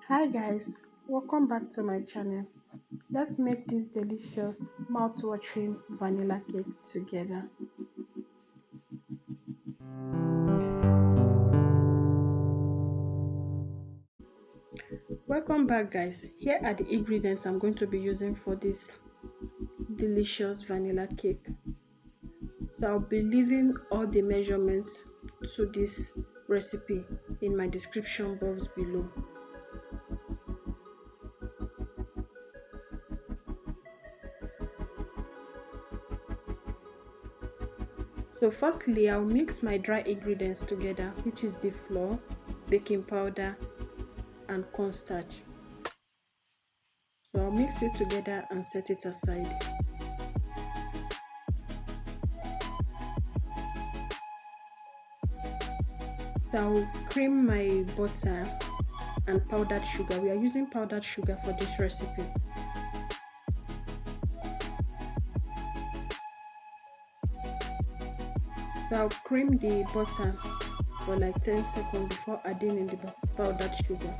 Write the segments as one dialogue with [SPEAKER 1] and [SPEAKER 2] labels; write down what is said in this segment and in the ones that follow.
[SPEAKER 1] Hi guys, welcome back to my channel. Let's make this delicious mouth-watering vanilla cake together. Welcome back guys. Here are the ingredients I'm going to be using for this delicious vanilla cake. So I'll be leaving all the measurements to this recipe in my description box below. So firstly, I'll mix my dry ingredients together, which is the flour, baking powder, and cornstarch. So I'll mix it together and set it aside. So I'll cream my butter and powdered sugar. We are using powdered sugar for this recipe. So I'll cream the butter for like 10 seconds before adding in the powdered sugar.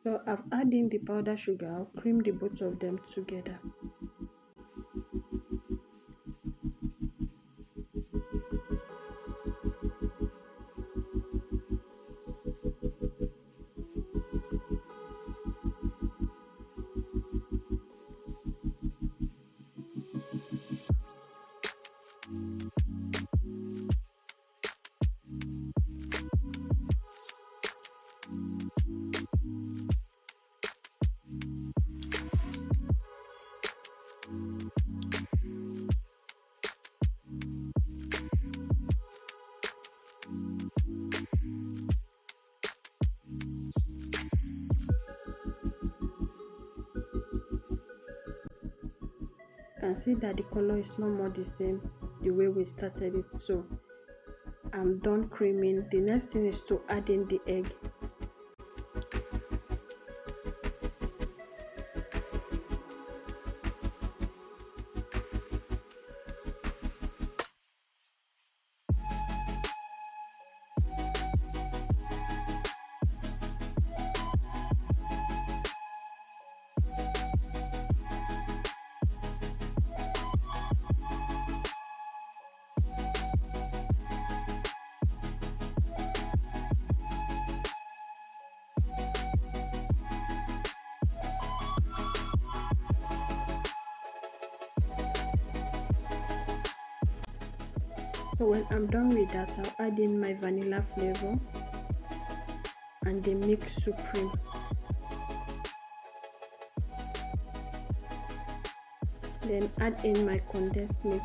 [SPEAKER 1] So I've added in the powdered sugar. I'll cream the both of them together. You can see that the color is no more the same the way we started it. So I'm done creaming. The next thing is to add in the egg. So when I'm done with that, I'll add in my vanilla flavor and the mix supreme. Then add in my condensed milk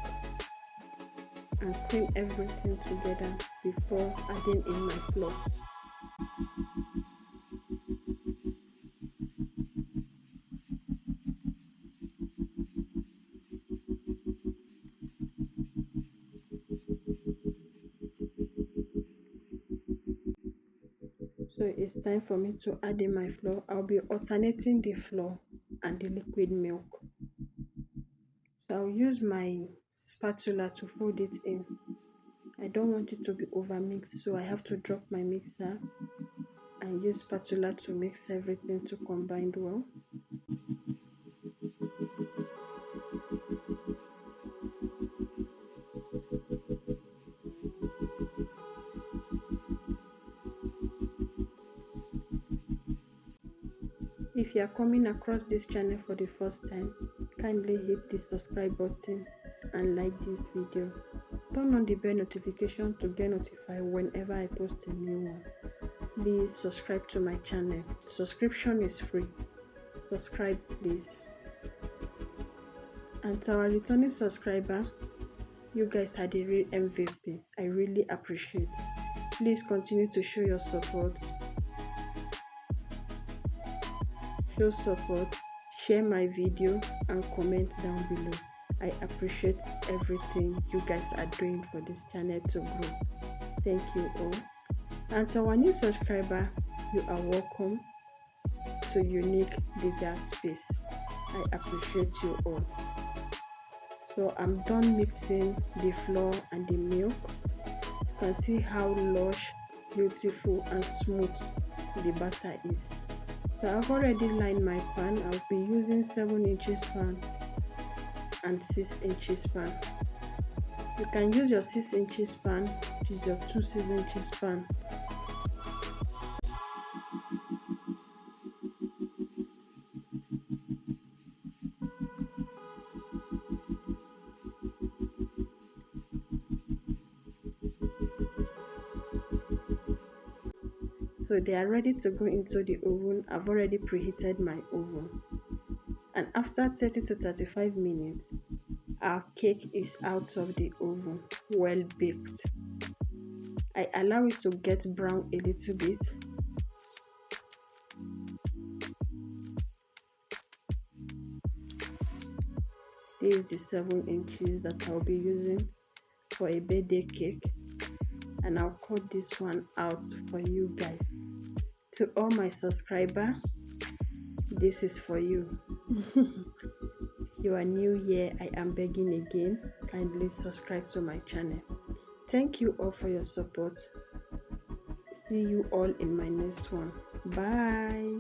[SPEAKER 1] and cream everything together before adding in my flour. So it's time for me to add in my flour. I'll be alternating the flour and the liquid milk. So I'll use my spatula to fold it in. I don't want it to be over mixed, so I have to drop my mixer and use spatula to mix everything to combine well. If you are coming across this channel for the first time, kindly hit the subscribe button and like this video. Turn on the bell notification to get notified whenever I post a new one. Please subscribe to my channel. Subscription is free. Subscribe please. And to our returning subscriber, you guys are the real MVP. I really appreciate. Please continue to show your support. Show support, share my video and comment down below. I appreciate everything you guys are doing for this channel to grow. Thank you all. And to our new subscriber, you are welcome to Unique Dijja Space. I appreciate you all. So I'm done mixing the flour and the milk. You can see how lush, beautiful and smooth the batter is. So I've already lined my pan. I'll be using 7 inches pan and 6 inches pan. You can use your 6 inches pan, which is your 2 6 inches pan. So they are ready to go into the oven. I've already preheated my oven. And after 30 to 35 minutes, our cake is out of the oven, well baked. I allow it to get brown a little bit. This is the 7 inches that I'll be using for a birthday cake. And I'll cut this one out for you guys. To all my subscribers, this is for you. If you are new here, I am begging again, kindly subscribe to my channel. Thank you all for your support. See you all in my next one. Bye.